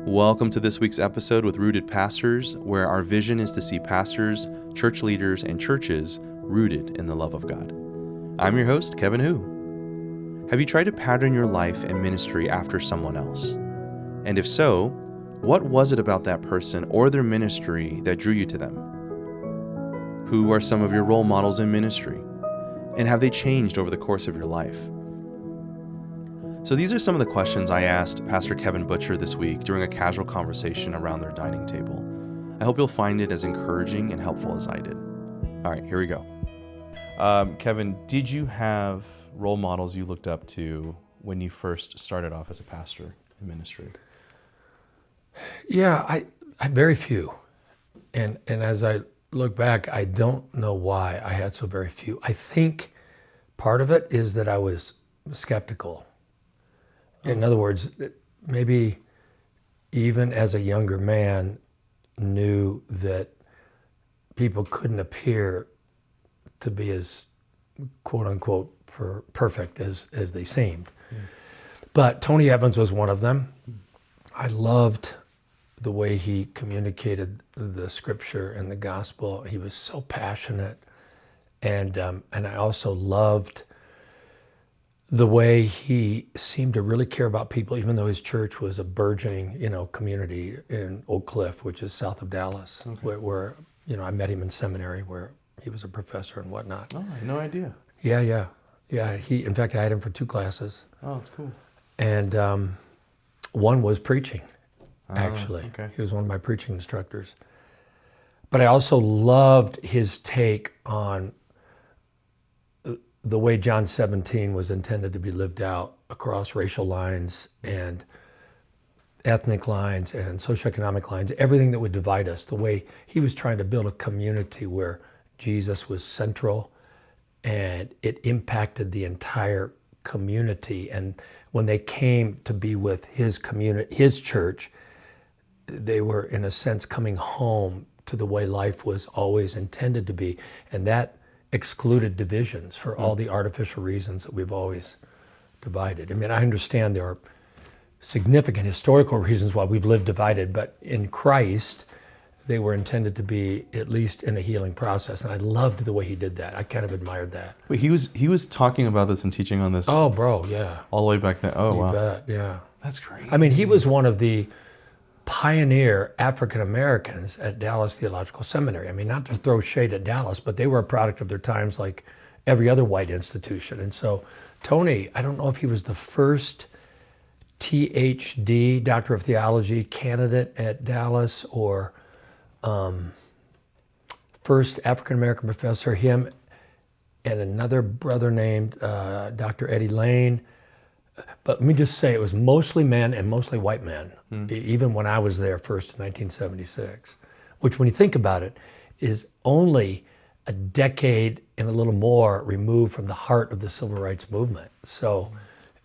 Welcome to this week's episode with Rooted Pastors, where our vision is to see pastors, church leaders, and churches rooted in the love of God. I'm your host, Kevin Hu. Have you tried to pattern your life and ministry after someone else? And if so, what was it about that person or their ministry that drew you to them? Who are some of your role models in ministry? And have they changed over the course of your life? So these are some of the questions I asked Pastor Kevin Butcher this week during a casual conversation around their dining table. I hope you'll find it as encouraging and helpful as I did. All right, here we go. Kevin, did you have role models you looked up to when you first started off as a pastor in ministry? Yeah, I very few. And as I look back, I don't know why I had so very few. I think part of it is that I was skeptical. In other words, maybe even as a younger man, knew that people couldn't appear to be as quote unquote perfect as they seemed. Yeah. But Tony Evans was one of them. I loved the way he communicated the scripture and the gospel. He was so passionate, and I also loved the way he seemed to really care about people, even though his church was a burgeoning, community in Oak Cliff, which is south of Dallas, okay, where I met him in seminary, where he was a professor and whatnot. Oh, I had no idea. Yeah. In fact, I had him for 2 classes. Oh, that's cool. And one was preaching, actually. Okay. He was one of my preaching instructors. But I also loved his take on the way John 17 was intended to be lived out across racial lines and ethnic lines and socioeconomic lines, everything that would divide us, the way he was trying to build a community where Jesus was central and it impacted the entire community. And when they came to be with his community, his church, they were in a sense coming home to the way life was always intended to be. And that excluded divisions for all the artificial reasons that we've always divided. I mean, I understand there are significant historical reasons why we've lived divided, but in Christ, they were intended to be at least in a healing process. And I loved the way he did that. I kind of admired that. Wait, he was talking about this and teaching on this. Oh, bro, yeah. All the way back then. Oh, wow. You bet, yeah. That's crazy. I mean, he was one of the pioneer African Americans at Dallas Theological Seminary. I mean, not to throw shade at Dallas, but they were a product of their times like every other white institution. And so Tony, I don't know if he was the first THD, Doctor of Theology candidate at Dallas, or first African American professor, him and another brother named Dr. Eddie Lane. But let me just say, it was mostly men and mostly white men, even when I was there first in 1976, which when you think about it, is only a decade and a little more removed from the heart of the civil rights movement. So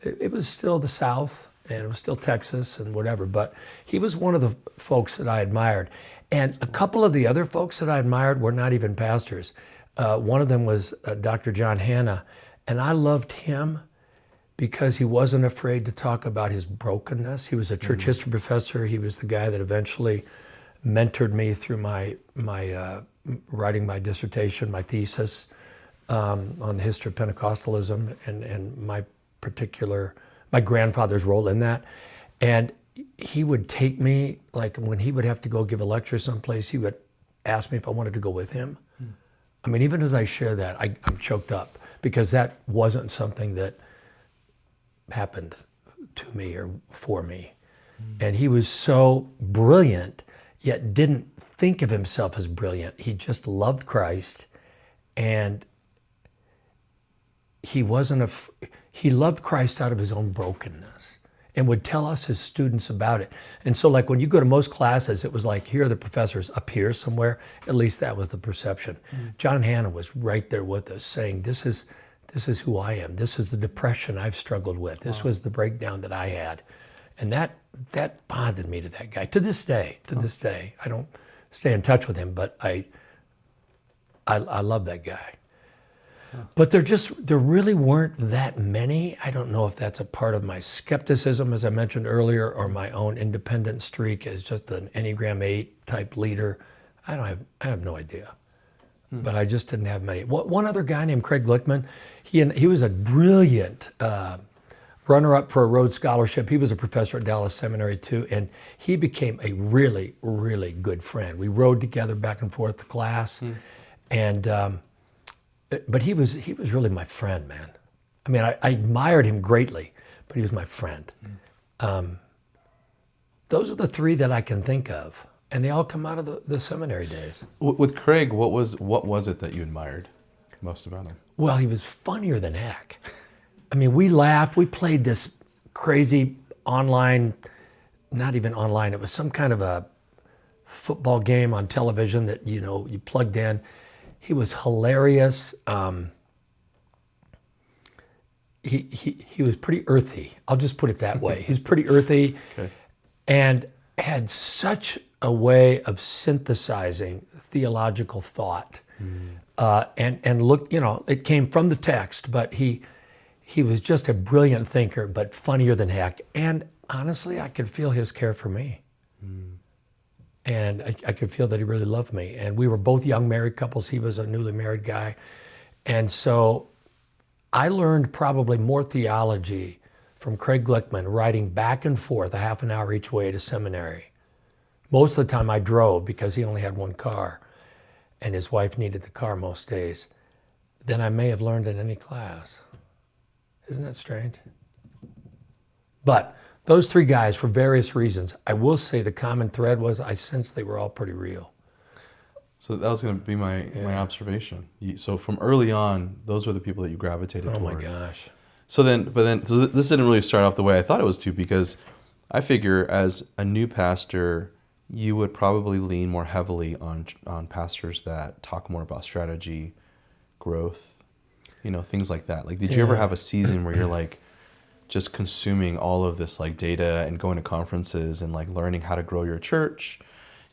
it was still the South, and it was still Texas and whatever, but he was one of the folks that I admired. And a couple of the other folks that I admired were not even pastors. One of them was Dr. John Hanna, and I loved him because he wasn't afraid to talk about his brokenness. He was a church history professor. He was the guy that eventually mentored me through my writing my dissertation, my thesis on the history of Pentecostalism and my grandfather's role in that. And he would take me, like when he would have to go give a lecture someplace, he would ask me if I wanted to go with him. I mean, even as I share that, I'm choked up because that wasn't something that happened to me or for me. And he was so brilliant, yet didn't think of himself as brilliant. He just loved Christ, and he loved Christ out of his own brokenness and would tell us, his students, about it. And so like when you go to most classes, it was like, here are the professors up here somewhere. At least that was the perception. John Hanna was right there with us saying, this is who I am. This is the depression I've struggled with. This was the breakdown that I had. And that bonded me to that guy. To this day, I don't stay in touch with him, but I love that guy. But there really weren't that many. I don't know if that's a part of my skepticism, as I mentioned earlier, or my own independent streak as just an Enneagram 8 type leader. I have no idea. But I just didn't have many. One other guy named Craig Glickman, he was a brilliant runner-up for a Rhodes Scholarship. He was a professor at Dallas Seminary too, and he became a really, really good friend. We rode together back and forth to class, and but he was really my friend, man. I mean, I admired him greatly, but he was my friend. Those are the three that I can think of, and they all come out of the seminary days. With Craig, what was it that you admired most about him? Well, he was funnier than heck. I mean, we laughed. We played this crazy online, not even online. It was some kind of a football game on television that, you plugged in. He was hilarious. He was pretty earthy. I'll just put it that way. He was pretty earthy, okay, and had such a way of synthesizing theological thought. And look, it came from the text, but he was just a brilliant thinker, but funnier than heck. And honestly, I could feel his care for me. And I could feel that he really loved me. And we were both young married couples. He was a newly married guy. And so I learned probably more theology from Craig Glickman riding back and forth a half an hour each way to seminary. Most of the time I drove because he only had one car and his wife needed the car most days, than I may have learned in any class. Isn't that strange? But those three guys, for various reasons, I will say the common thread was I sensed they were all pretty real. So that was going to be my observation. So from early on, those were the people that you gravitated toward. Oh my gosh. So this didn't really start off the way I thought it was to, because I figure as a new pastor, you would probably lean more heavily on pastors that talk more about strategy, growth, things like that. Like, did you ever have a season where you're like just consuming all of this like data and going to conferences and like learning how to grow your church,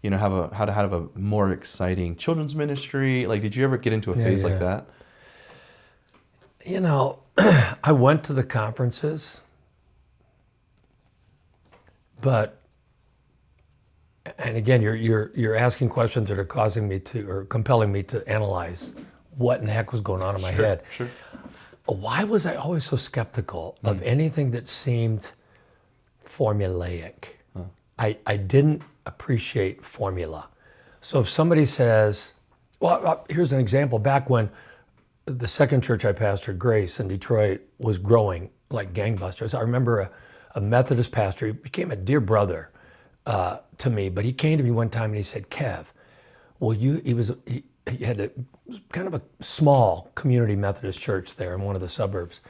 how to have a more exciting children's ministry? Like, did you ever get into a phase like that? I went to the conferences, but, and again, you're asking questions that are causing me to, or compelling me to analyze what in the heck was going on in my head. Sure. Why was I always so skeptical of anything that seemed formulaic? I didn't appreciate formula. So if somebody says, well, here's an example. Back when the second church I pastored, Grace in Detroit, was growing like gangbusters, I remember a Methodist pastor. He became a dear brother to me, but he came to me one time and he said, Kev, he had kind of a small community Methodist church there in one of the suburbs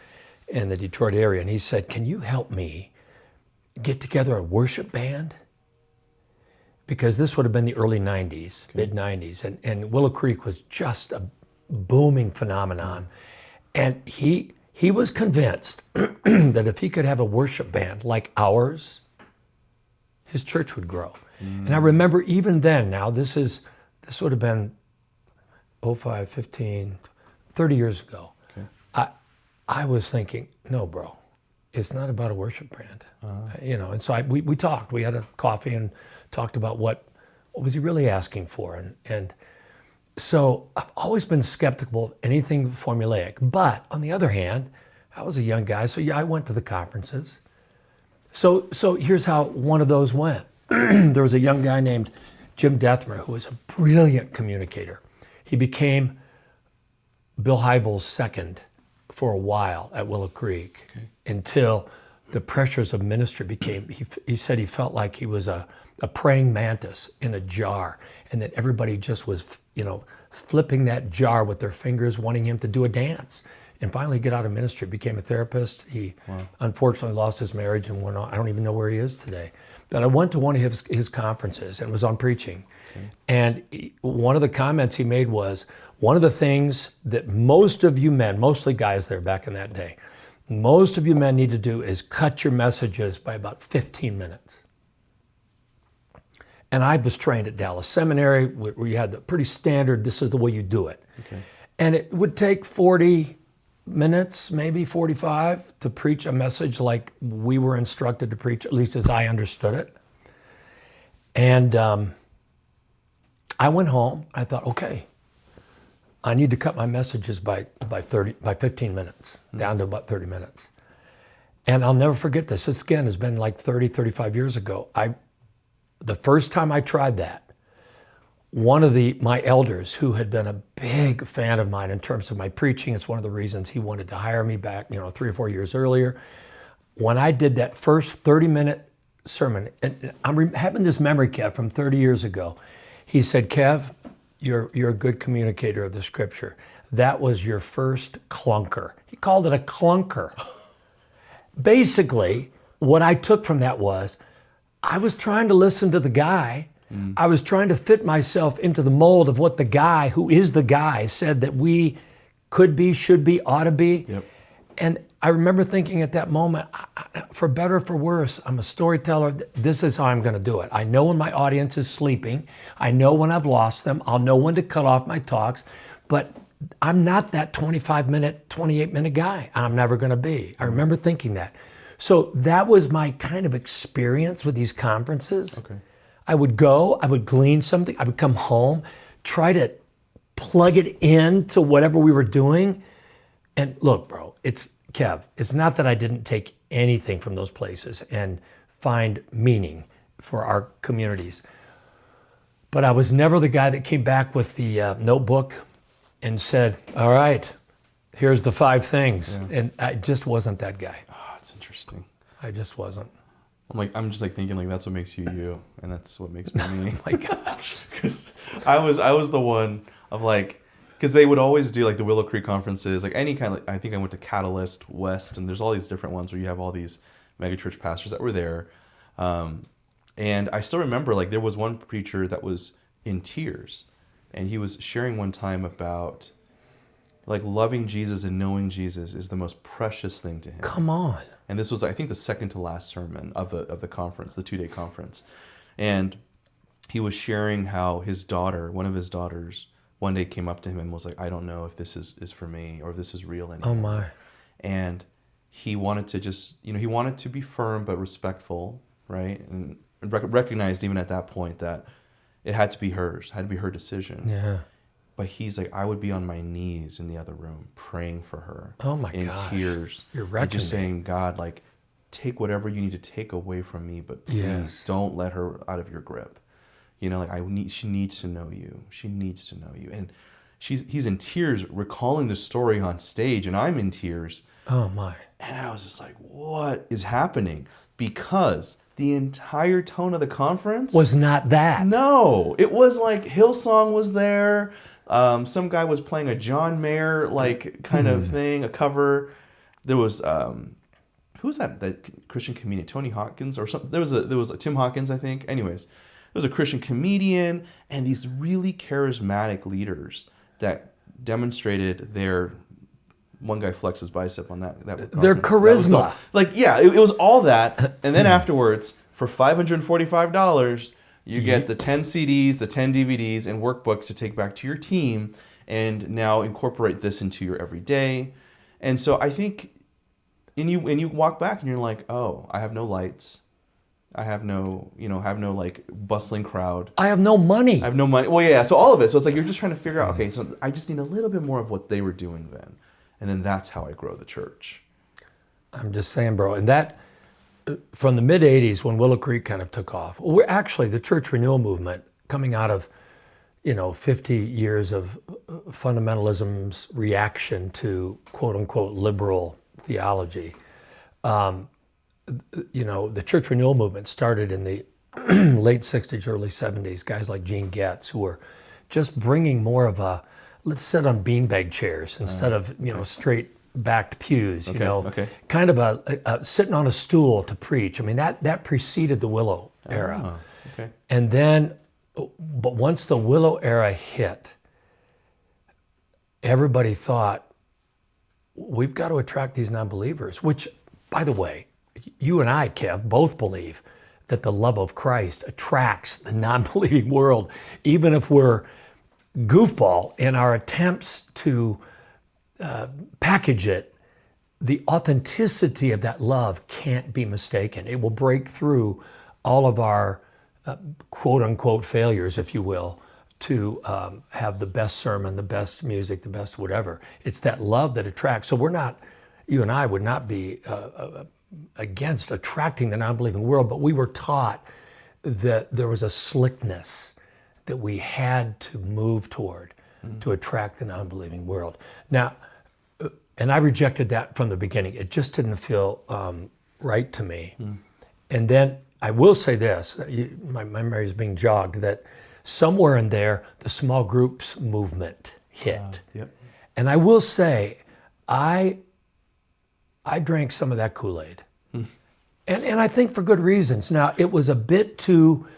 in the Detroit area. And he said, can you help me get together a worship band? Because this would have been the early 90s, mid 90s. And Willow Creek was just a booming phenomenon. And he was convinced that if he could have a worship band like ours, his church would grow. And I remember even then, now this would have been 05, 15, 30 years ago. Okay. I was thinking, no, bro, it's not about a worship band. And so we talked. We had a coffee and talked about what was he really asking for. And so I've always been skeptical of anything formulaic. But on the other hand, I was a young guy, so I went to the conferences. So here's how one of those went. There was a young guy named Jim Dethmer who was a brilliant communicator. He became Bill Hybels' second for a while at Willow Creek, until the pressures of ministry became, he said he felt like he was a praying mantis in a jar, and that everybody just was, flipping that jar with their fingers, wanting him to do a dance. And finally get out of ministry, became a therapist. He unfortunately lost his marriage and went on. I don't even know where he is today. But I went to one of his conferences and was on preaching. And one of the comments he made was, one of the things that most of you men, mostly guys there back in that day, most of you men need to do is cut your messages by about 15 minutes. And I was trained at Dallas Seminary, where you had the pretty standard, this is the way you do it. Okay. And it would take 40 minutes, maybe 45, to preach a message like we were instructed to preach, at least as I understood it. And I went home. I thought, okay, I need to cut my messages by 15 minutes, down to about 30 minutes. And I'll never forget this. This, again, has been like 30, 35 years ago. The first time I tried that, one of my elders, who had been a big fan of mine in terms of my preaching, it's one of the reasons he wanted to hire me back, 3 or 4 years earlier. When I did that first 30-minute sermon, and I'm having this memory, Kev, from 30 years ago. He said, Kev, you're a good communicator of the scripture. That was your first clunker. He called it a clunker. Basically, what I took from that was, I was trying to listen to the guy. I was trying to fit myself into the mold of what the guy, who is the guy, said that we could be, should be, ought to be. Yep. And I remember thinking at that moment, for better or for worse, I'm a storyteller. This is how I'm going to do it. I know when my audience is sleeping. I know when I've lost them. I'll know when to cut off my talks. But I'm not that 25-minute, 28-minute guy. I'm never going to be. I remember thinking that. So that was my kind of experience with these conferences. Okay. I would go, I would glean something, I would come home, try to plug it into whatever we were doing. And look, bro, Kev, it's not that I didn't take anything from those places and find meaning for our communities. But I was never the guy that came back with the notebook and said, all right, here's the 5 things. Yeah. And I just wasn't that guy. Oh, it's interesting. I just wasn't. I'm just thinking that's what makes you you, and that's what makes me me. Oh my gosh. Because I was the one of because they would always do the Willow Creek conferences, any kind of, I think I went to Catalyst West, and there's all these different ones where you have all these megachurch pastors that were there. And I still remember there was one preacher that was in tears, and he was sharing one time about loving Jesus and knowing Jesus is the most precious thing to him. Come on. And this was, I think, the second to last sermon of the conference, the 2-day conference. And he was sharing how one of his daughters, one day came up to him and was like, I don't know if this is for me or if this is real anymore. Oh my. And he wanted to just, he wanted to be firm but respectful, right? And recognized even at that point that it had to be hers, had to be her decision. Yeah. But he's like, I would be on my knees in the other room praying for her. Oh my in gosh. tears. You're wrecking just saying, God, take whatever you need to take away from me, but please don't let her out of your grip. She needs to know you. She needs to know you. And he's in tears recalling the story on stage, and I'm in tears. Oh my. And I was just like, what is happening? Because the entire tone of the conference was not that. No, it was Hillsong was there. Some guy was playing a John Mayer kind of thing, a cover. There was who was that Christian comedian, Tony Hawkins or something. There was a Tim Hawkins, I think. Anyways, there was a Christian comedian and these really charismatic leaders that demonstrated their. One guy flexed his bicep on that their charisma. It was all that, and then afterwards, for $545. You get the 10 CDs, the 10 DVDs, and workbooks to take back to your team and now incorporate this into your everyday. And so I think and you walk back and you're like, oh, I have no lights. I have no, bustling crowd. I have no money. I have no money. Well, yeah, so all of it. So it's you're just trying to figure out, okay, so I just need a little bit more of what they were doing then. And then that's how I grow the church. I'm just saying, bro. And that, from the mid-'80s when Willow Creek kind of took off, we're actually the church renewal movement coming out of, 50 years of fundamentalism's reaction to quote unquote liberal theology. The church renewal movement started in the late 60s, early 70s, guys like Gene Getz, who were just bringing more of a, let's sit on beanbag chairs instead of, straight backed pews, kind of a sitting on a stool to preach. I mean, that preceded the Willow era. Okay. And then, but once the Willow era hit, everybody thought, we've got to attract these non-believers, which, by the way, you and I, Kev, both believe that the love of Christ attracts the non-believing world, even if we're goofball in our attempts to package it, the authenticity of that love can't be mistaken. It will break through all of our quote unquote failures, if you will, to have the best sermon, the best music, the best whatever. It's that love that attracts. So you and I would not be against attracting the non-believing world, but we were taught that there was a slickness that we had to move toward to attract the non-believing world. Now, and I rejected that from the beginning. It just didn't feel right to me. And then I will say this, my memory is being jogged, that somewhere in there, the small groups movement hit. Yep. And I will say, I drank some of that Kool-Aid. And I think for good reasons. Now, it was a bit too,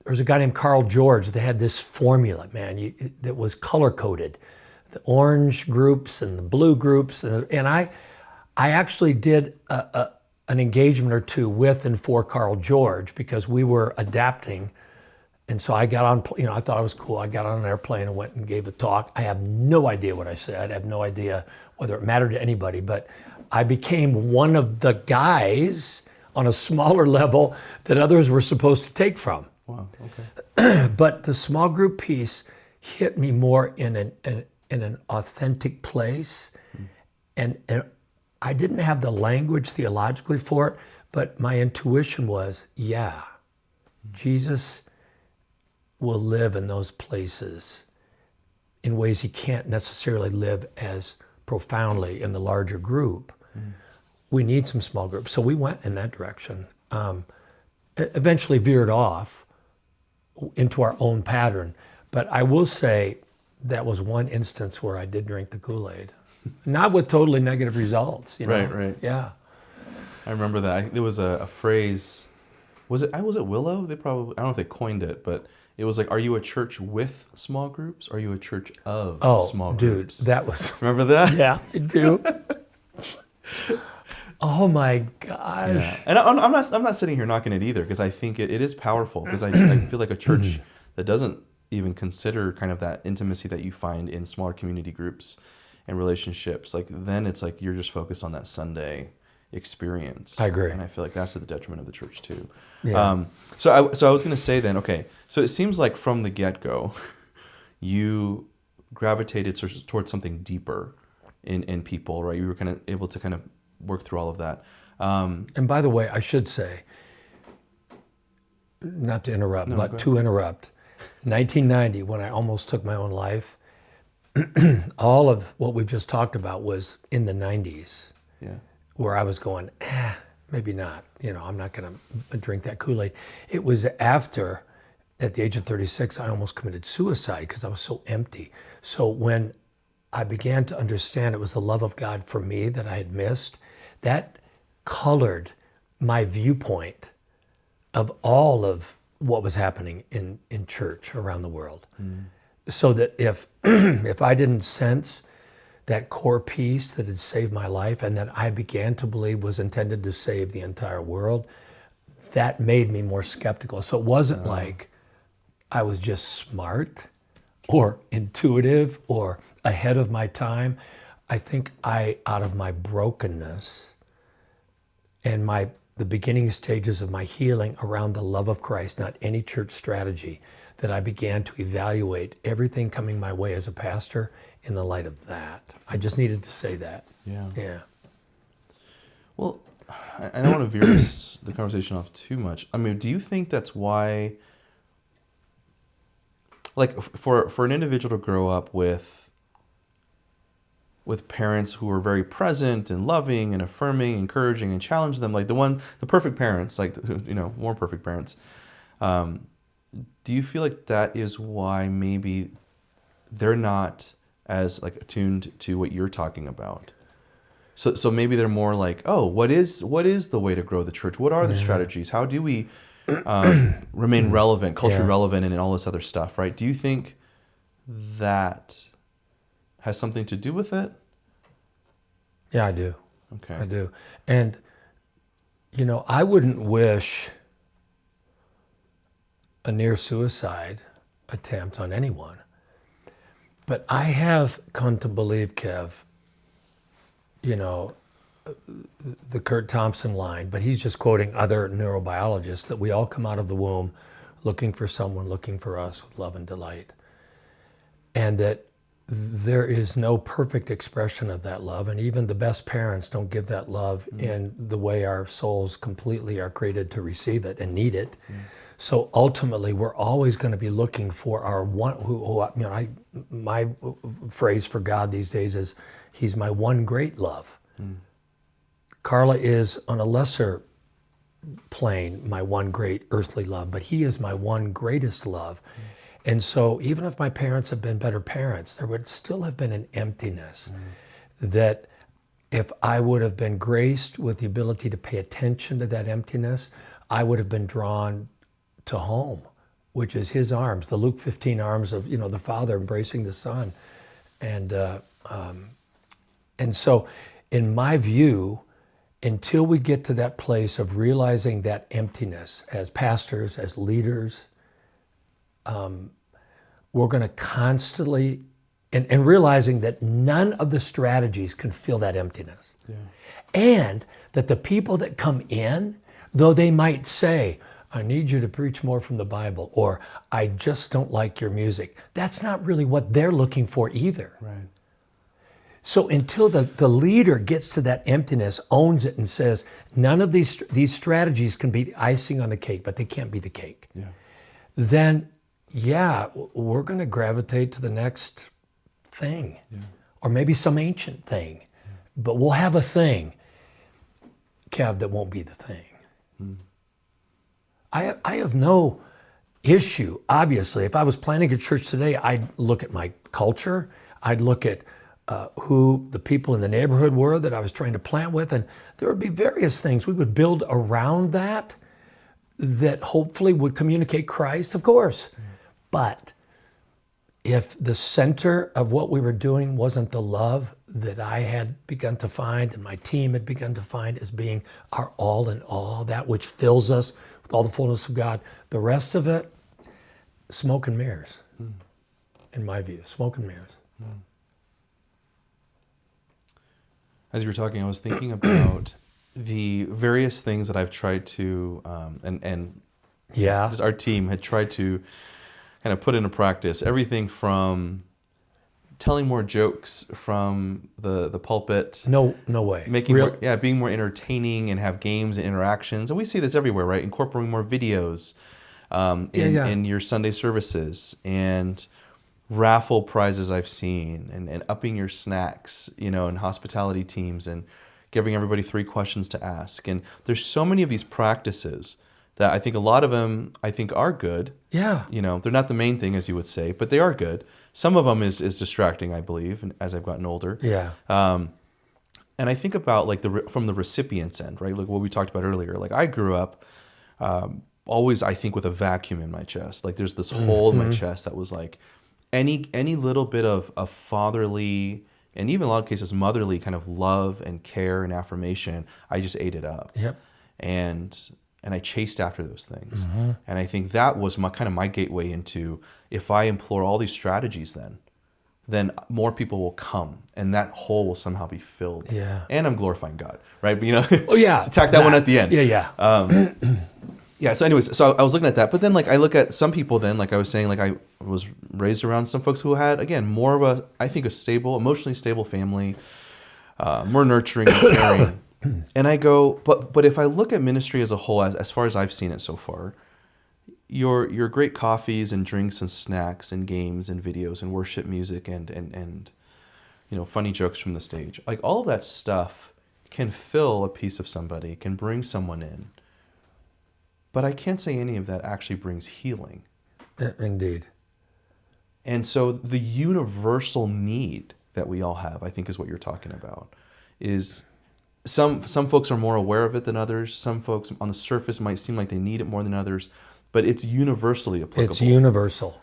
there was a guy named Carl George that had this formula, man, that was color-coded. The orange groups and the blue groups. And I actually did an engagement or two with and for Carl George because we were adapting. And so I got on, I thought it was cool. I got on an airplane and went and gave a talk. I have no idea what I said. I have no idea whether it mattered to anybody, but I became one of the guys on a smaller level that others were supposed to take from. Wow, okay. But the small group piece hit me more in an authentic place. And I didn't have the language theologically for it, but my intuition was, yeah, Jesus will live in those places in ways he can't necessarily live as profoundly in the larger group. We need some small groups. So we went in that direction. Eventually veered off into our own pattern. But I will say that was one instance where I did drink the Kool-Aid. Not with totally negative results. Right. Yeah. I remember that. There was a phrase. Was it Willow? They probably, I don't know if they coined it, but it was like, are you a church with small groups? Or are you a church of small groups? Dude, that was... Remember that? Yeah, I do. Oh my gosh. Yeah. And I'm not sitting here knocking it either, because I think it is powerful, because I feel like a church that doesn't even consider kind of that intimacy that you find in smaller community groups and relationships, like then it's like you're just focused on that Sunday experience. I agree. And I feel like that's to the detriment of the church too. Yeah. So I was going to say then, okay, so it seems like from the get-go, you gravitated towards something deeper in people, right? You were kind of able to kind of work through all of that. And by the way, I should say, not to interrupt, but to interrupt, 1990, when I almost took my own life, all of what we've just talked about was in the 90s, where I was going, maybe not. I'm not going to drink that Kool-Aid. It was after, at the age of 36, I almost committed suicide because I was so empty. So when I began to understand it was the love of God for me that I had missed, that colored my viewpoint of all of what was happening in church around the world. So that if if I didn't sense that core piece that had saved my life and that I began to believe was intended to save the entire world, that made me more skeptical. So it wasn't like I was just smart or intuitive or ahead of my time. I think out of my brokenness and the beginning stages of my healing around the love of Christ, not any church strategy, that I began to evaluate everything coming my way as a pastor in the light of that. I just needed to say that. Yeah. Well, I don't want to veer the conversation off too much. I mean, do you think that's why, like, for an individual to grow up with parents who are very present and loving and affirming, encouraging and challenge them, like the perfect parents, like, more perfect parents, do you feel like that is why maybe they're not as like attuned to what you're talking about? So maybe they're more like, oh, what is the way to grow the church? What are the strategies? How do we remain relevant, culturally relevant, and all this other stuff, right? Do you think that has something to do with it? Yeah, I do. Okay. I do. And, I wouldn't wish a near suicide attempt on anyone. But I have come to believe, Kev, you know, the Kurt Thompson line, but he's just quoting other neurobiologists, that we all come out of the womb looking for someone, looking for us with love and delight. And that there is no perfect expression of that love. And even the best parents don't give that love in the way our souls completely are created to receive it and need it. So ultimately, we're always going to be looking for our one, my phrase for God these days is, He's my one great love. Carla is on a lesser plane, my one great earthly love, but He is my one greatest love. And so even if my parents have been better parents, there would still have been an emptiness that if I would have been graced with the ability to pay attention to that emptiness, I would have been drawn to home, which is His arms, the Luke 15 arms of, the Father embracing the Son. And so in my view, until we get to that place of realizing that emptiness as pastors, as leaders, we're going to constantly, and realizing that none of the strategies can fill that emptiness. Yeah. And that the people that come in, though they might say, I need you to preach more from the Bible, or I just don't like your music, that's not really what they're looking for either. Right. So until the leader gets to that emptiness, owns it, and says, none of these strategies can be the icing on the cake, but they can't be the cake. Yeah. Then, we're going to gravitate to the next thing, or maybe some ancient thing. Yeah. But we'll have a thing, Kev, that won't be the thing. I have no issue, obviously. If I was planning a church today, I'd look at my culture, I'd look at who the people in the neighborhood were that I was trying to plant with, and there would be various things we would build around that hopefully would communicate Christ, of course. But if the center of what we were doing wasn't the love that I had begun to find and my team had begun to find as being our all in all, that which fills us with all the fullness of God, the rest of it, smoke and mirrors, in my view, smoke and mirrors. As you were talking, I was thinking about the various things that I've tried to, just our team had tried to kind of put into practice. Everything from telling more jokes from the pulpit. No way. Being more entertaining and have games and interactions. And we see this everywhere, right? Incorporating more videos in your Sunday services, and raffle prizes I've seen, and upping your snacks, and hospitality teams, and giving everybody 3 questions to ask. And there's so many of these practices that I think a lot of them are good. Yeah. They're not the main thing, as you would say, but they are good. Some of them is distracting, I believe, as I've gotten older. Yeah. And I think about from the recipient's end, right? Like what we talked about earlier. Like I grew up always, I think, with a vacuum in my chest. Like there's this hole in my chest that was like any little bit of fatherly, and even in a lot of cases motherly kind of love and care and affirmation, I just ate it up. Yep. And I chased after those things. And I think that was my gateway into, if I implore all these strategies, then more people will come, and that hole will somehow be filled. Yeah. And I'm glorifying God, right? But attack that one at the end. So anyways, so I was looking at that, but then I look at some people then, like I was saying, I was raised around some folks who had, again, more of a stable, emotionally stable family, more nurturing and caring. And I go, but if I look at ministry as a whole, as far as I've seen it so far, your great coffees and drinks and snacks and games and videos and worship music and funny jokes from the stage, all of that stuff can fill a piece of somebody, can bring someone in. But I can't say any of that actually brings healing. Indeed. And so the universal need that we all have, I think, is what you're talking about, is some folks are more aware of it than others. Some folks on the surface might seem like they need it more than others, but it's universally applicable. It's universal.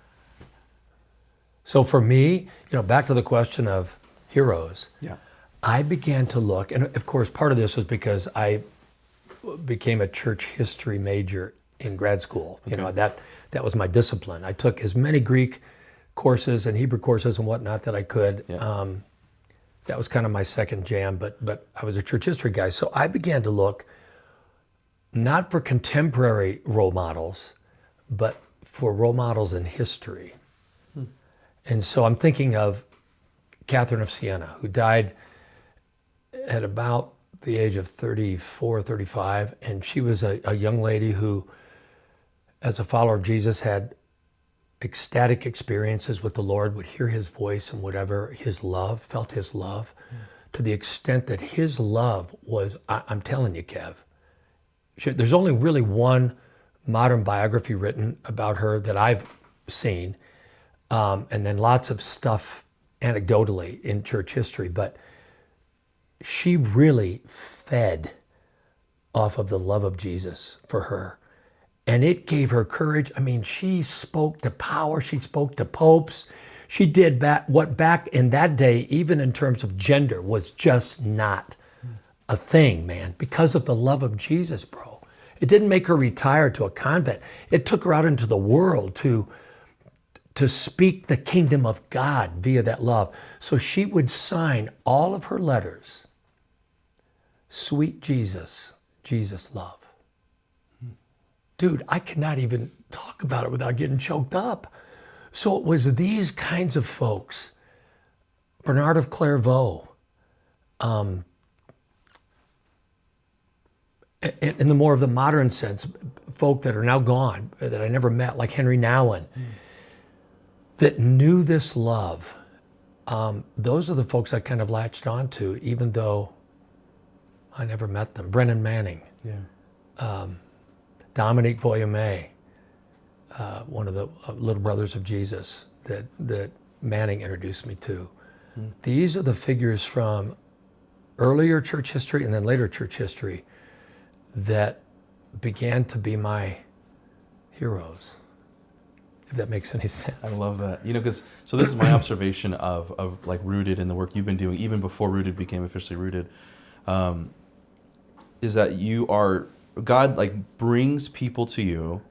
So for me, back to the question of heroes, I began to look, and of course part of this was because I became a church history major in grad school. Okay. That was my discipline. I took as many Greek courses and Hebrew courses and whatnot that I could. Yeah. That was kind of my second jam, but I was a church history guy. So I began to look not for contemporary role models, but for role models in history. And so I'm thinking of Catherine of Siena, who died at about the age of 34, 35. And she was a young lady who, as a follower of Jesus, had ecstatic experiences with the Lord, would hear his voice and whatever, his love, felt his love, to the extent that his love was, I'm telling you, Kev, there's only really one modern biography written about her that I've seen, and then lots of stuff anecdotally in church history, but she really fed off of the love of Jesus for her. And it gave her courage. I mean, she spoke to power. She spoke to popes. She did what back in that day, even in terms of gender, was just not a thing, man, because of the love of Jesus, bro. It didn't make her retire to a convent. It took her out into the world to speak the kingdom of God via that love. So she would sign all of her letters, "Sweet Jesus, Jesus love." Dude, I cannot even talk about it without getting choked up. So it was these kinds of folks, Bernard of Clairvaux, in the more of the modern sense, folk that are now gone, that I never met, like Henry Nouwen, that knew this love. Those are the folks I kind of latched onto, even though I never met them. Brennan Manning. Yeah. Dominique Voyamé, one of the little brothers of Jesus that Manning introduced me to. These are the figures from earlier church history and then later church history that began to be my heroes, if that makes any sense. I love that. So this is my observation of like Rooted and the work you've been doing, even before Rooted became officially Rooted, is that God like brings people to you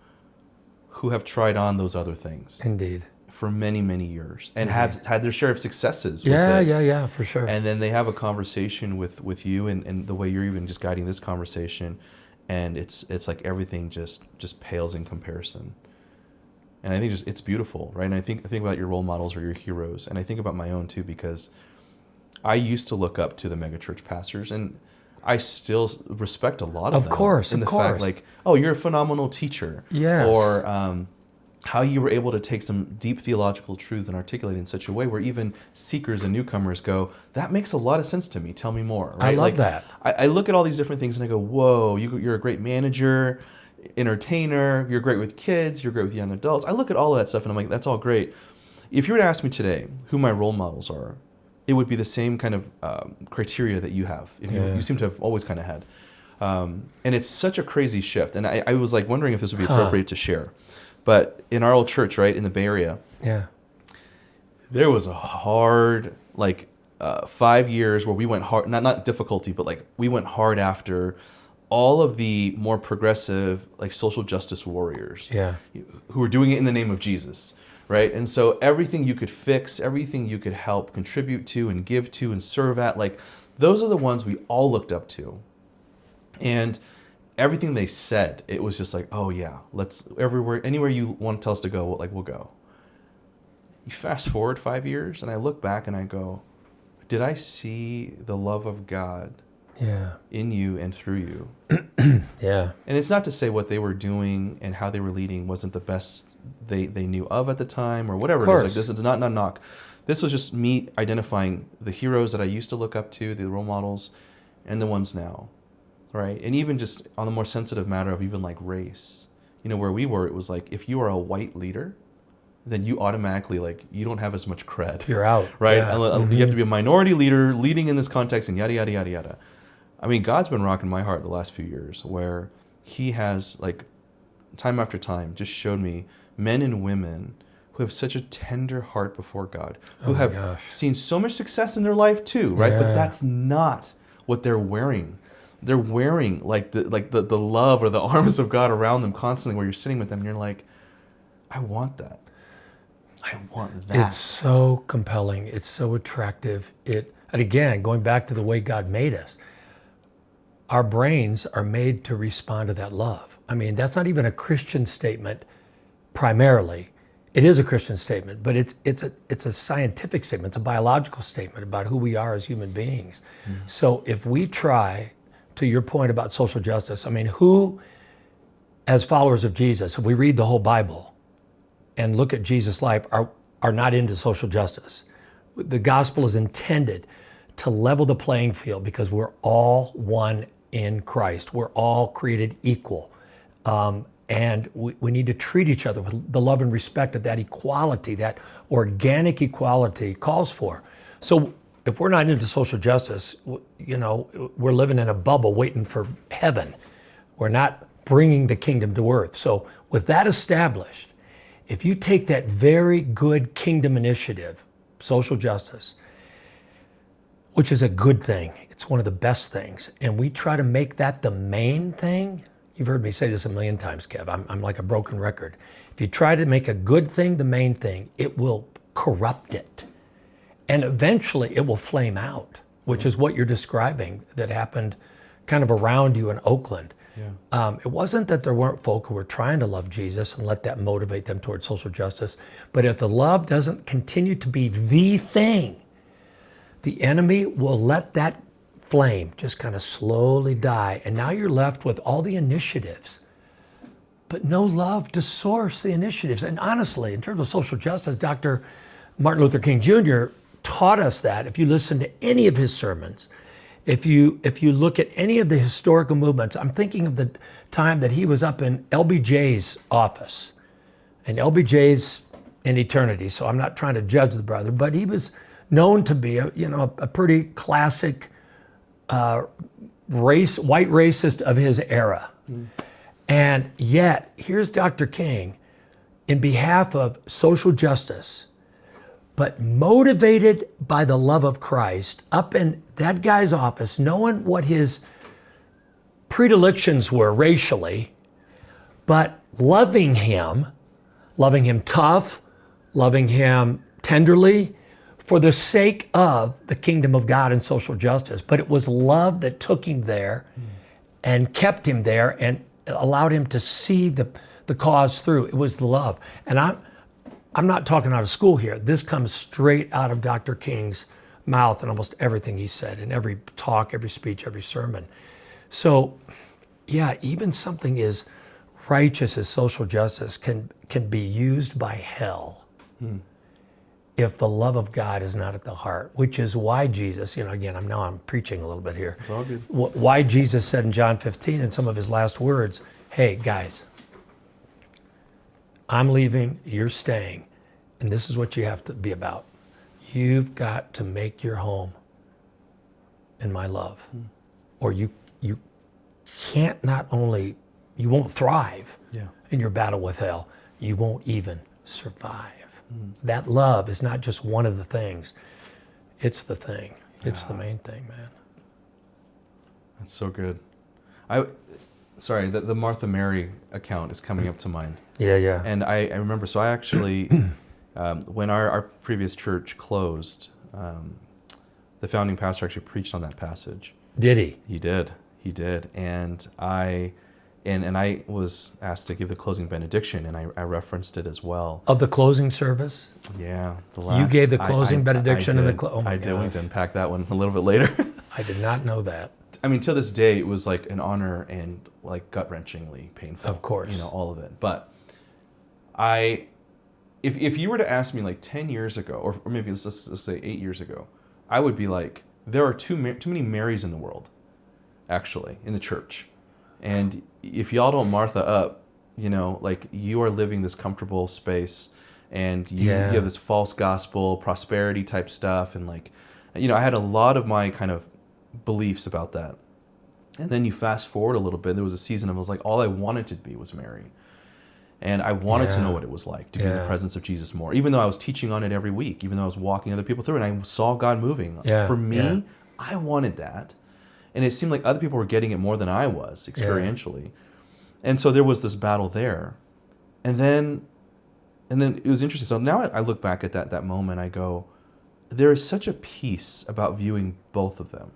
who have tried on those other things. Indeed. For many, many years and have had their share of successes with it. Yeah, for sure. And then they have a conversation with you and the way you're even just guiding this conversation, and it's like everything just pales in comparison. And I think it's beautiful, right? And I think about your role models or your heroes, and I think about my own too, because I used to look up to the megachurch pastors, and I still respect a lot of them. Of course. Fact, like, oh, you're a phenomenal teacher. Yes. Or how you were able to take some deep theological truths and articulate in such a way where even seekers and newcomers go, that makes a lot of sense to me. Tell me more. Right? I love that. I look at all these different things and I go, whoa, you're a great manager, entertainer, you're great with kids, you're great with young adults. I look at all of that stuff and I'm like, that's all great. If you were to ask me today who my role models are, it would be the same kind of criteria that you have. You seem to have always kind of had. And it's such a crazy shift. And I was like wondering if this would be appropriate to share. But in our old church, right, in the Bay Area, there was a hard, 5 years where we went hard, not difficulty, but like we went hard after all of the more progressive, like social justice warriors who were doing it in the name of Jesus, right? And so everything you could fix, everything you could help contribute to and give to and serve at, like those are the ones we all looked up to. And everything they said, it was just like, oh yeah, let's anywhere you want to tell us to go, we'll go. You fast forward 5 years and I look back and I go, did I see the love of God in you and through you? And it's not to say what they were doing and how they were leading wasn't the best they knew of at the time or whatever it is. Like this is not a knock. This was just me identifying the heroes that I used to look up to, the role models, and the ones now. Right, and even just on the more sensitive matter of even like race, where we were, it was like if you are a white leader, then you automatically you don't have as much cred. You're out, right? You have to be a minority leader leading in this context, and yada yada yada yada. I mean, God's been rocking my heart the last few years, where He has time after time just showed me men and women who have such a tender heart before God, who have seen so much success in their life too, right? But that's not what they're wearing. They're wearing the love or the arms of God around them constantly, where you're sitting with them and you're like, I want that. I want that. It's so compelling. It's so attractive. And again, going back to the way God made us, our brains are made to respond to that love. I mean, that's not even a Christian statement primarily. It is a Christian statement, but it's a scientific statement. It's a biological statement about who we are as human beings. So if we try, to your point about social justice, I mean, who, as followers of Jesus, if we read the whole Bible and look at Jesus' life, are not into social justice. The gospel is intended to level the playing field because we're all one in Christ. We're all created equal. And we need to treat each other with the love and respect that equality, that organic equality calls for. So if we're not into social justice, we're living in a bubble waiting for heaven. We're not bringing the kingdom to earth. So with that established, if you take that very good kingdom initiative, social justice, which is a good thing, it's one of the best things, and we try to make that the main thing, you've heard me say this a million times, Kev, I'm like a broken record. If you try to make a good thing the main thing, it will corrupt it. And eventually it will flame out, which is what you're describing that happened kind of around you in Oakland. Yeah. It wasn't that there weren't folk who were trying to love Jesus and let that motivate them towards social justice, but if the love doesn't continue to be the thing, the enemy will let that flame just kind of slowly die. And now you're left with all the initiatives, but no love to source the initiatives. And honestly, in terms of social justice, Dr. Martin Luther King Jr. taught us that. If you listen to any of his sermons, if you look at any of the historical movements, I'm thinking of the time that he was up in LBJ's office. And LBJ's in eternity, so I'm not trying to judge the brother, but he was known to be a pretty classic white racist of his era. And yet, here's Dr. King in behalf of social justice, but motivated by the love of Christ, up in that guy's office, knowing what his predilections were racially, but loving him tough, loving him tenderly, for the sake of the kingdom of God and social justice. But it was love that took him there and kept him there and allowed him to see the cause through. It was the love. And I'm not talking out of school here. This comes straight out of Dr. King's mouth and almost everything he said in every talk, every speech, every sermon. So yeah, even something as righteous as social justice can be used by hell if the love of God is not at the heart, which is why Jesus, again, I'm preaching a little bit here. It's all good. Why Jesus said in John 15 in some of his last words, hey guys, I'm leaving, you're staying, and this is what you have to be about. You've got to make your home in my love, or you can't you won't thrive in your battle with hell. You won't even survive. That love is not just one of the things. It's the thing. It's the main thing, man. That's so good. The Martha Mary account is coming up to mind. Yeah. And I remember, so I actually, when our previous church closed, the founding pastor actually preached on that passage. Did he? He did. And I was asked to give the closing benediction, and I referenced it as well. Of the closing service? Yeah. You gave the closing benediction I and did. oh my I did. We gosh. did unpack that one a little bit later. I did not know that. I mean, to this day, it was like an honor and like gut-wrenchingly painful. Of course. All of it. But if you were to ask me like 10 years ago, or maybe let's say 8 years ago, I would be like, there are too many Marys in the world, actually, in the church. And if y'all don't Martha up, like you are living this comfortable space, and you have this false gospel, prosperity type stuff. And like, I had a lot of my kind of beliefs about that. And then you fast forward a little bit, there was a season of, I was like, all I wanted to be was Mary. And I wanted to know what it was like to be in the presence of Jesus more, even though I was teaching on it every week, even though I was walking other people through it, and I saw God moving. For me, I wanted that. And it seemed like other people were getting it more than I was experientially. And so there was this battle there. And then and then it was interesting. So now I look back at that moment, I go, there is such a peace about viewing both of them.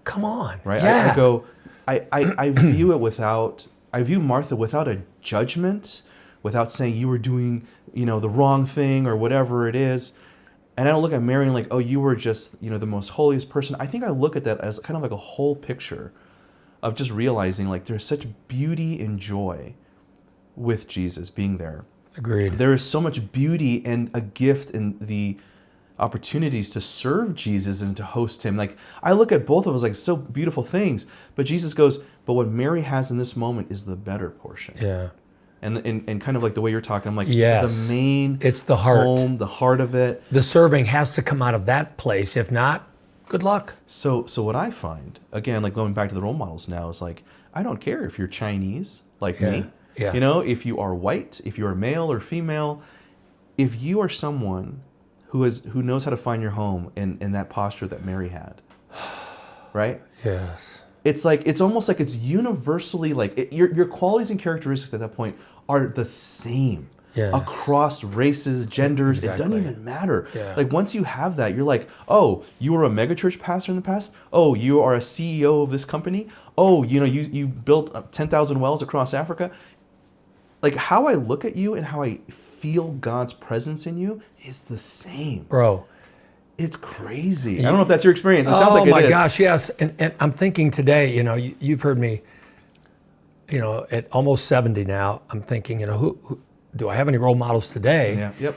Come on. Right? Yeah. I go, I view it without, I view Martha without a judgment, without saying you were doing, the wrong thing or whatever it is. And I don't look at Mary and like, oh, you were just, the most holiest person. I think I look at that as kind of like a whole picture of just realizing like there's such beauty and joy with Jesus being there. Agreed. There is so much beauty and a gift in the opportunities to serve Jesus and to host him. Like I look at both of us like so beautiful things, but Jesus goes, but what Mary has in this moment is the better portion. Yeah. And kind of like the way you're talking, I'm like, yes. the main it's the heart. home, the heart of it. The serving has to come out of that place. If not, good luck. So what I find, again, like going back to the role models now, is like, I don't care if you're Chinese like me, Yeah. If you are white, if you are male or female, if you are someone who knows how to find your home in that posture that Mary had, right? Yes. It's like, it's almost like it's universally like your qualities and characteristics at that point are the same across races, genders. Exactly. It doesn't even matter. Yeah. Like once you have that, you're like, oh, you were a megachurch pastor in the past. Oh, you are a CEO of this company. Oh, you built 10,000 wells across Africa. Like how I look at you and how I feel God's presence in you is the same. Bro. It's crazy. I don't know if that's your experience. It sounds like it is. Oh my gosh, yes. And I'm thinking today, you've heard me, at almost 70 now, I'm thinking, who do I have any role models today? Yeah. Yep.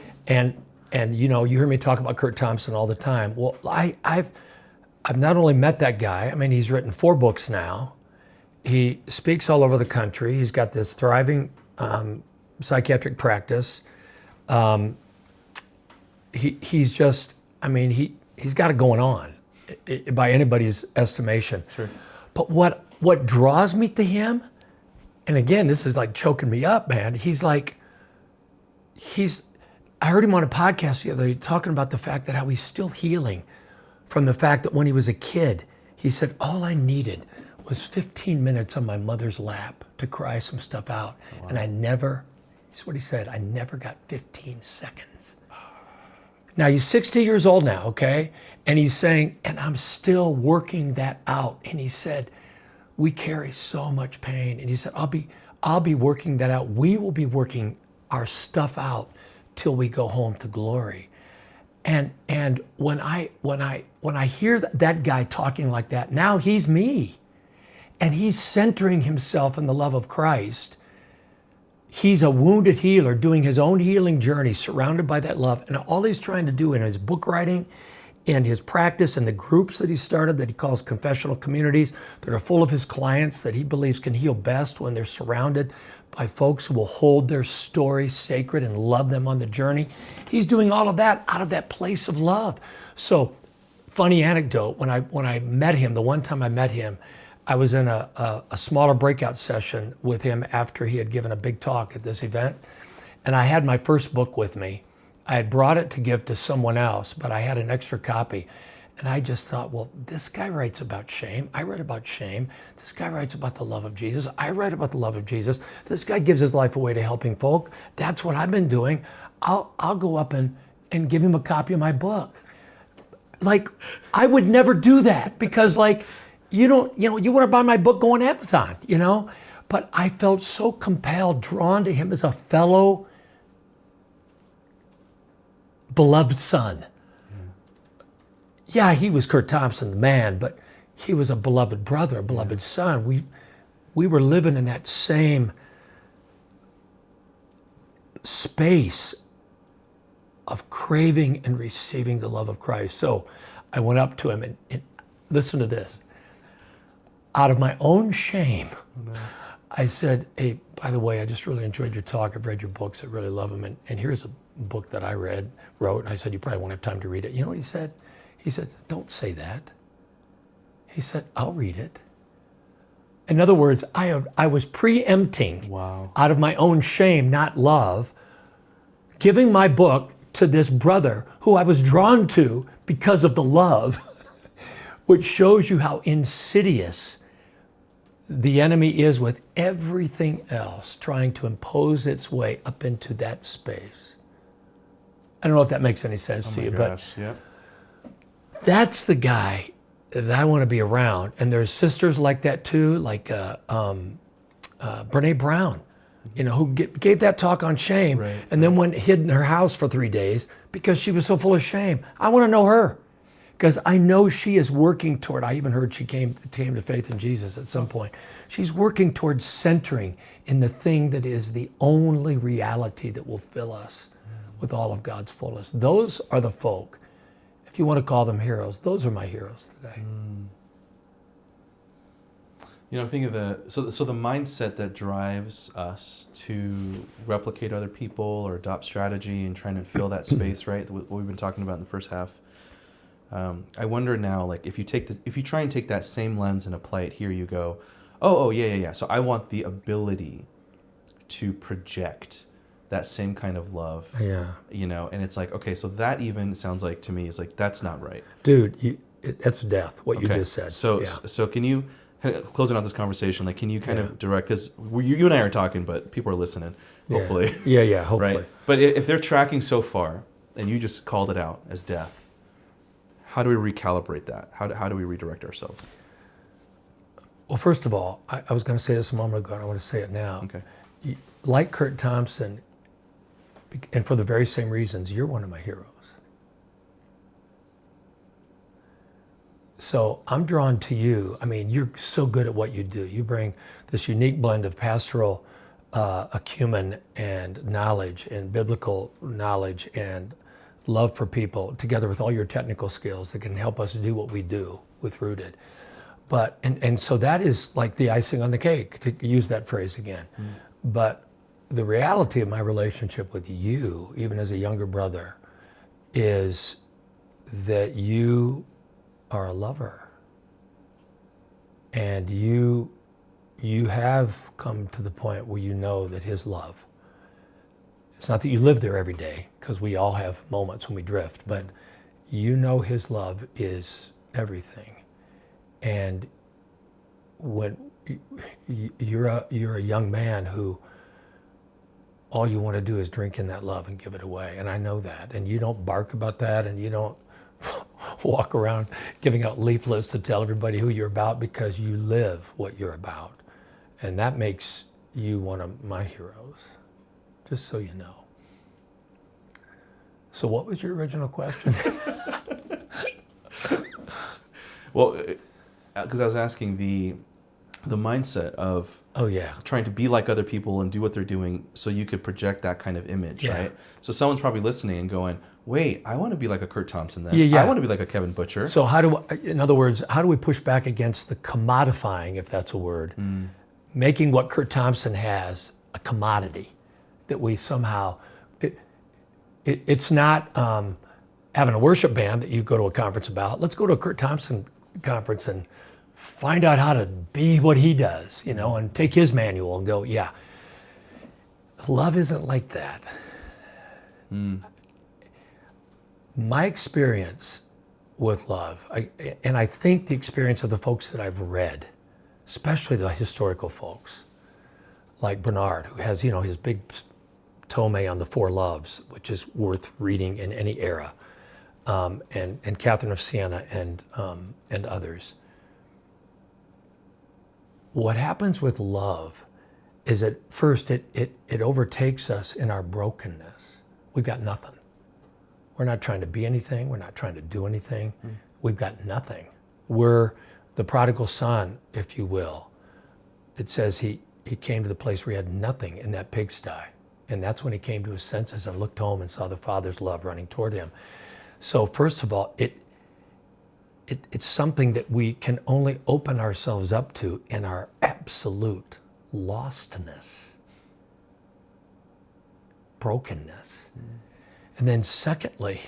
And you hear me talk about Kurt Thompson all the time. Well, I've not only met that guy, I mean, he's written 4 books now. He speaks all over the country. He's got this thriving psychiatric practice. He's just, he's got it going on by anybody's estimation. Sure. But what draws me to him, and again, this is like choking me up, man. I heard him on a podcast the other day talking about the fact that how he's still healing from the fact that when he was a kid, he said, all I needed was 15 minutes on my mother's lap to cry some stuff out. Oh, wow. And that's what he said, I never got 15 seconds. Now he's 60 years old now, okay? And he's saying, and I'm still working that out. And he said, we carry so much pain. And he said, I'll be working that out. We will be working our stuff out till we go home to glory. And when I hear that guy talking like that, now he's me. And he's centering himself in the love of Christ. He's a wounded healer doing his own healing journey, surrounded by that love. And all he's trying to do in his book writing and his practice and the groups that he started that he calls confessional communities that are full of his clients that he believes can heal best when they're surrounded by folks who will hold their story sacred and love them on the journey. He's doing all of that out of that place of love. So, funny anecdote, when I met him, the one time I met him, I was in a smaller breakout session with him after he had given a big talk at this event. And I had my first book with me. I had brought it to give to someone else, but I had an extra copy. And I just thought, well, this guy writes about shame. I write about shame. This guy writes about the love of Jesus. I write about the love of Jesus. This guy gives his life away to helping folk. That's what I've been doing. I'll go up and give him a copy of my book. Like, I would never do that because you want to buy my book, go on Amazon, But I felt so compelled, drawn to him as a fellow beloved son. Yeah, he was Kurt Thompson, the man, but he was a beloved brother, a beloved son. We were living in that same space of craving and receiving the love of Christ. So I went up to him and listen to this. Out of my own shame, I said, hey, by the way, I just really enjoyed your talk. I've read your books. I really love them. And here's a book that I wrote. And I said, you probably won't have time to read it. You know what he said? He said, don't say that. He said, I'll read it. In other words, I was preempting out of my own shame, not love, giving my book to this brother who I was drawn to because of the love, which shows you how insidious the enemy is with everything else trying to impose its way up into that space. I don't know if that makes any sense to you, but that's the guy that I want to be around. And there's sisters like that too, like Brene Brown, who gave that talk on shame, and then went hid in her house for 3 days because she was so full of shame. I want to know her, because I know she is working toward, I even heard she came to faith in Jesus at some point. She's working towards centering in the thing that is the only reality that will fill us with all of God's fullness. Those are the folk, if you want to call them heroes, those are my heroes today. Think of so the mindset that drives us to replicate other people or adopt strategy and trying to fill that space, right? What we've been talking about in the first half. I wonder now, like, if you try and take that same lens and apply it here, you go, yeah. So I want the ability to project that same kind of love. Yeah. And it's like, okay, so that even sounds like to me is like, that's not right. Dude, that's death, what you just said. So can you, closing out this conversation, like, can you kind of direct, because you and I are talking, but people are listening, hopefully. Yeah, hopefully. Right? But if they're tracking so far, and you just called it out as death, how do we recalibrate that? How do we redirect ourselves? Well, first of all, I was going to say this a moment ago, and I want to say it now. Okay. Like Kurt Thompson, and for the very same reasons, you're one of my heroes. So I'm drawn to you. I mean, you're so good at what you do. You bring this unique blend of pastoral acumen and knowledge and biblical knowledge and love for people, together with all your technical skills that can help us do what we do with Rooted. But and so that is like the icing on the cake, to use that phrase again. But the reality of my relationship with you, even as a younger brother, is that you are a lover. And you have come to the point where you know that his love, it's not that you live there every day, because we all have moments when we drift, but you know his love is everything. And when you're a young man who all you want to do is drink in that love and give it away, and I know that. And you don't bark about that, and you don't walk around giving out leaflets to tell everybody who you're about, because you live what you're about. And that makes you one of my heroes, just so you know. So what was your original question? Well, because I was asking the mindset of trying to be like other people and do what they're doing, so you could project that kind of image, right? So someone's probably listening and going, wait, I want to be like a Kurt Thompson then. I want to be like a Kevin Butcher. So in other words, how do we push back against the commodifying, if that's a word, making what Kurt Thompson has a commodity, that we somehow, it's not having a worship band that you go to a conference about. Let's go to a Kurt Thompson conference and find out how to be what he does, and take his manual and go, yeah. Love isn't like that. My experience with love, and I think the experience of the folks that I've read, especially the historical folks, like Bernard, who has, his big tome on the Four Loves, which is worth reading in any era, and Catherine of Siena and others. What happens with love is at first it overtakes us in our brokenness. We've got nothing. We're not trying to be anything. We're not trying to do anything. We've got nothing. We're the prodigal son, if you will. It says he came to the place where he had nothing in that pigsty. And that's when he came to his senses and looked home and saw the Father's love running toward him. So first of all, it's something that we can only open ourselves up to in our absolute lostness, brokenness. And then secondly,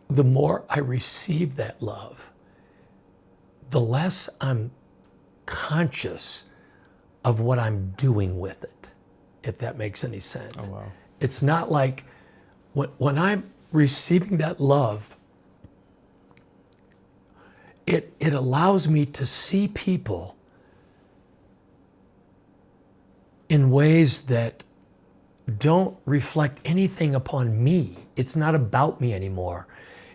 the more I receive that love, the less I'm conscious of what I'm doing with it, if that makes any sense. Oh, wow. It's not like when I'm receiving that love, it allows me to see people in ways that don't reflect anything upon me. It's not about me anymore.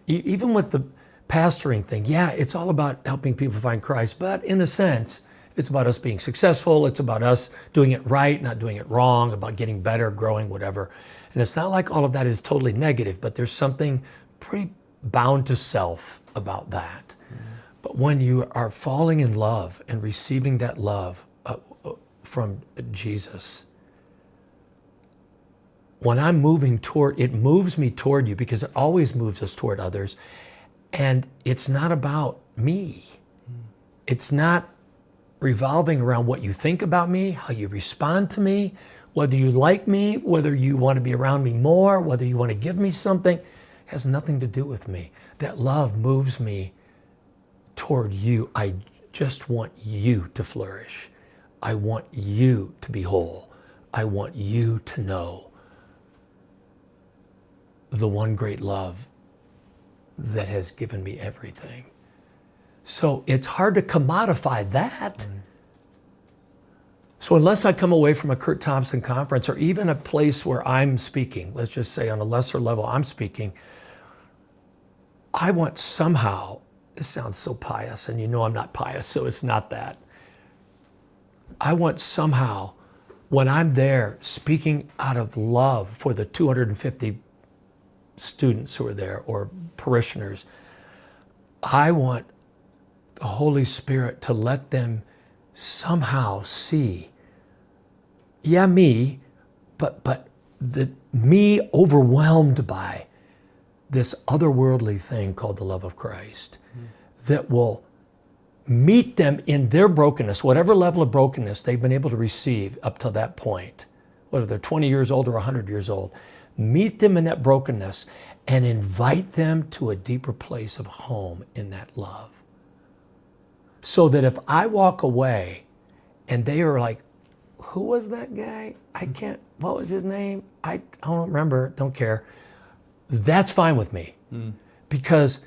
Even with the pastoring thing, yeah, it's all about helping people find Christ, but in a sense, it's about us being successful. It's about us doing it right, not doing it wrong, about getting better, growing, whatever. And it's not like all of that is totally negative, but there's something pretty bound to self about that. But when you are falling in love and receiving that love from Jesus, when I'm moving toward, it moves me toward you because it always moves us toward others. And it's not about me. It's not revolving around what you think about me, how you respond to me, whether you like me, whether you want to be around me more, whether you want to give me something. It has nothing to do with me. That love moves me toward you. I just want you to flourish. I want you to be whole. I want you to know the one great love that has given me everything. So it's hard to commodify that. So unless I come away from a Kurt Thompson conference or even a place where I'm speaking, let's just say on a lesser level I'm speaking, I want somehow, this sounds so pious, and you know I'm not pious, so it's not that. I want somehow, when I'm there speaking out of love for the 250 students who are there or parishioners, I want the Holy Spirit to let them somehow see, yeah, me, but the me overwhelmed by this otherworldly thing called the love of Christ that will meet them in their brokenness, whatever level of brokenness they've been able to receive up to that point, whether they're 20 years old or 100 years old, meet them in that brokenness and invite them to a deeper place of home in that love. So that if I walk away and they are like, who was that guy? What was his name? I don't remember, don't care. That's fine with me because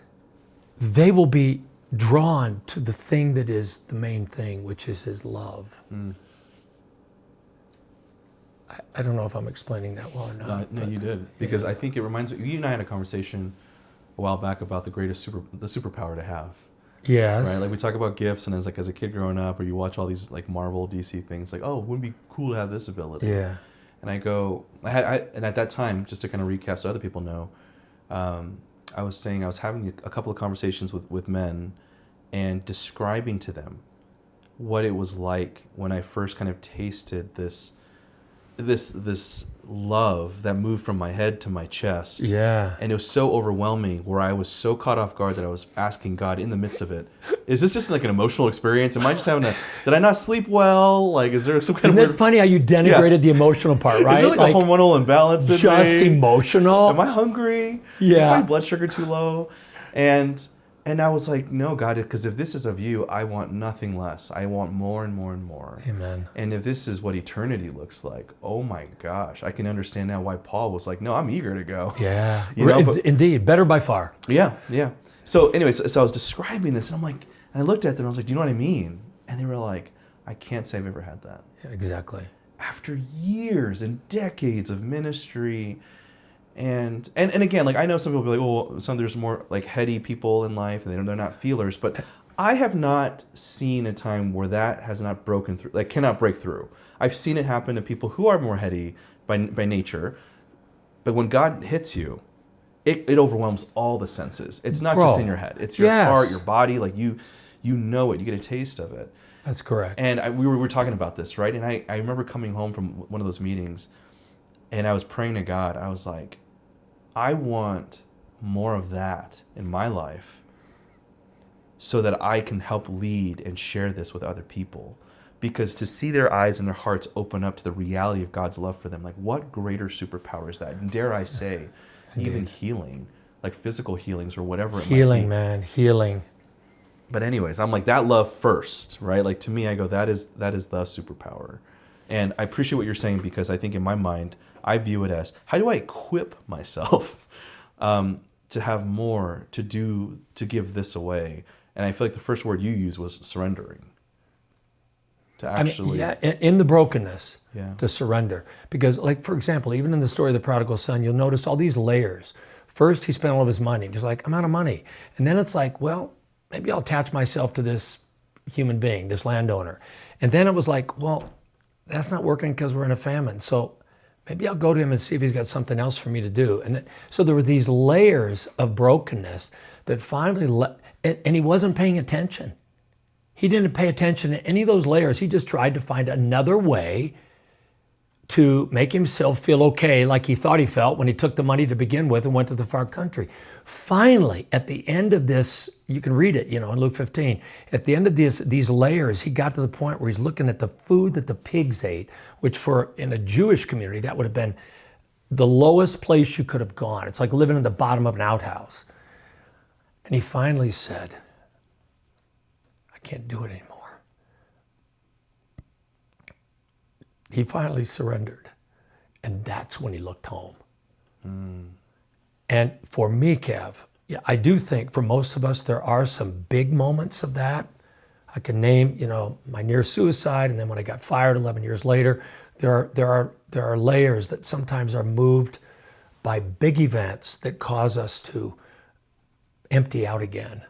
they will be drawn to the thing that is the main thing, which is his love. I don't know if I'm explaining that well or not. No, you did. Because I think it reminds me, you and I had a conversation a while back about the superpower to have. Yes. Right? Like we talk about gifts, and as a kid growing up, or you watch all these like Marvel, DC things, like, oh, wouldn't it be cool to have this ability? Yeah. And and at that time, just to kind of recap so other people know, I was saying I was having a couple of conversations with men and describing to them what it was like when I first kind of tasted this love that moved from my head to my chest. Yeah. And it was so overwhelming where I was so caught off guard that I was asking God in the midst of it, is this just like an emotional experience? Am I just did I not sleep well? Like, is there some kind of... Isn't it funny how you denigrated the emotional part, right? Is there like a hormonal imbalance in just me? Emotional? Am I hungry? Yeah. Is my blood sugar too low? And I was like, no, God, because if this is of you, I want nothing less. I want more and more and more. Amen. And if this is what eternity looks like, oh my gosh, I can understand now why Paul was like, no, I'm eager to go. Yeah. Indeed, better by far. Yeah. So anyways, so I was describing this, and I'm like, and I looked at them, and I was like, do you know what I mean? And they were like, I can't say I've ever had that. Yeah, exactly. After years and decades of ministry. And again, like I know some people will be like, oh, there's more like heady people in life and they're not feelers, but I have not seen a time where that has not broken through, like cannot break through. I've seen it happen to people who are more heady by nature, but when God hits you, it overwhelms all the senses. It's not just in your head; it's your heart, your body. Like you know it. You get a taste of it. That's correct. And we were talking about this, right? And I remember coming home from one of those meetings, and I was praying to God. I was like, I want more of that in my life so that I can help lead and share this with other people. Because to see their eyes and their hearts open up to the reality of God's love for them, like what greater superpower is that? And dare I say, even healing, like physical healings or whatever it might be. Healing, man, healing. But anyways, I'm like, that love first, right? Like to me, I go, that is the superpower. And I appreciate what you're saying because I think in my mind, I view it as, how do I equip myself to have more, to give this away. And I feel like the first word you used was surrendering. To actually, in the brokenness, Yeah. to surrender. Because, like, for example, even in the story of the prodigal son, you'll notice all these layers. First, he spent all of his money. He's like, I'm out of money. And then it's like, well, maybe I'll attach myself to this human being, this landowner. And then it was like, well, that's not working because we're in a famine. So maybe I'll go to him and see if he's got something else for me to do. And so there were these layers of brokenness that finally, and he wasn't paying attention. He didn't pay attention to any of those layers. He just tried to find another way to make himself feel okay, like he thought he felt when he took the money to begin with and went to the far country. Finally, at the end of this, you can read it, in Luke 15. At the end of these layers, he got to the point where he's looking at the food that the pigs ate, which in a Jewish community, that would have been the lowest place you could have gone. It's like living in the bottom of an outhouse. And he finally said, I can't do it anymore. He finally surrendered. And that's when he looked home. And for me, Kev, I do think for most of us, there are some big moments of that. I can name, my near suicide, and then when I got fired 11 years later, there are layers that sometimes are moved by big events that cause us to empty out again.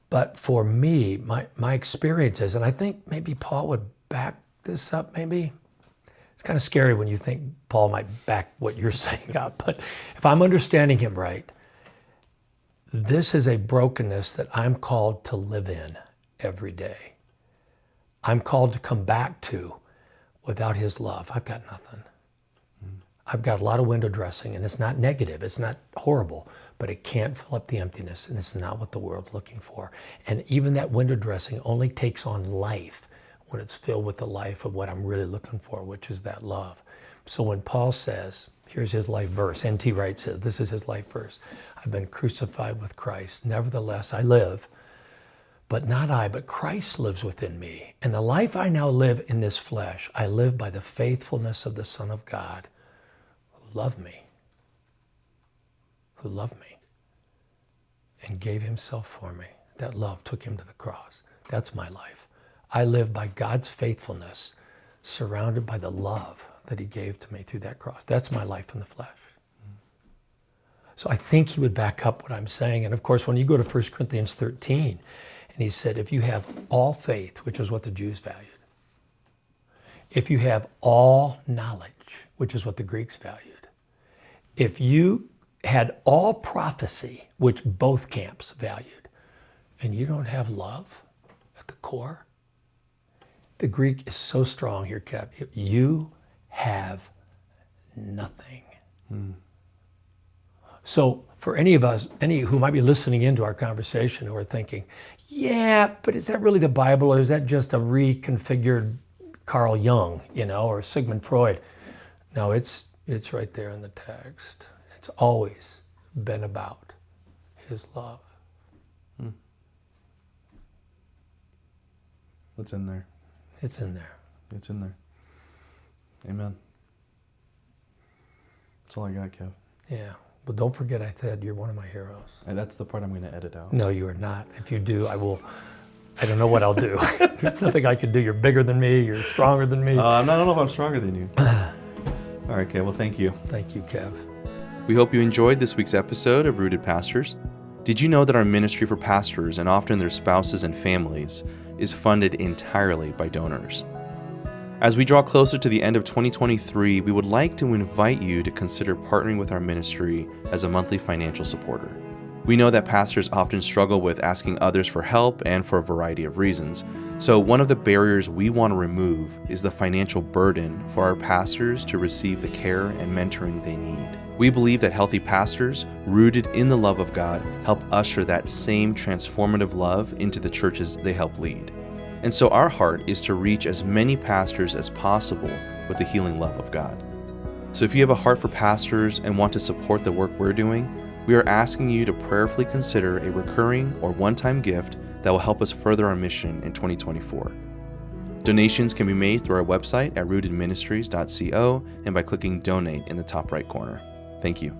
But for me, my experiences, and I think maybe Paul would back this up, maybe. It's kind of scary when you think Paul might back what you're saying up, but if I'm understanding him right, this is a brokenness that I'm called to live in every day. I'm called to come back to. Without his love, I've got nothing. I've got a lot of window dressing, and it's not negative, it's not horrible, but it can't fill up the emptiness, and it's not what the world's looking for. And even that window dressing only takes on life when it's filled with the life of what I'm really looking for, which is that love. So when Paul says, here's his life verse, N.T. Wright says, this is his life verse, I've been crucified with Christ. Nevertheless, I live, but not I, but Christ lives within me. And the life I now live in this flesh, I live by the faithfulness of the Son of God who loved me, and gave himself for me. That love took him to the cross. That's my life. I live by God's faithfulness, surrounded by the love that he gave to me through that cross. That's my life in the flesh. So I think he would back up what I'm saying. And of course, when you go to 1 Corinthians 13, and he said, if you have all faith, which is what the Jews valued, if you have all knowledge, which is what the Greeks valued, if you had all prophecy, which both camps valued, and you don't have love at the core, the Greek is so strong here, Kev. You have nothing. So for any of us, who might be listening into our conversation who are thinking, yeah, but is that really the Bible, or is that just a reconfigured Carl Jung, or Sigmund Freud? No, it's right there in the text. It's always been about his love. What's in there? It's in there. It's in there. Amen. That's all I got, Kev. Yeah. But don't forget I said you're one of my heroes. And that's the part I'm going to edit out. No, you are not. If you do, I don't know what I'll do. There's nothing I can do. You're bigger than me. You're stronger than me. I don't know if I'm stronger than you. All right, Kev. Well, thank you. Thank you, Kev. We hope you enjoyed this week's episode of Rooted Pastors. Did you know that our ministry for pastors and often their spouses and families is funded entirely by donors? As we draw closer to the end of 2023, we would like to invite you to consider partnering with our ministry as a monthly financial supporter. We know that pastors often struggle with asking others for help and for a variety of reasons. So one of the barriers we want to remove is the financial burden for our pastors to receive the care and mentoring they need. We believe that healthy pastors, rooted in the love of God, help usher that same transformative love into the churches they help lead. And so our heart is to reach as many pastors as possible with the healing love of God. So if you have a heart for pastors and want to support the work we're doing, we are asking you to prayerfully consider a recurring or one-time gift that will help us further our mission in 2024. Donations can be made through our website at rootedministries.co and by clicking Donate in the top right corner. Thank you.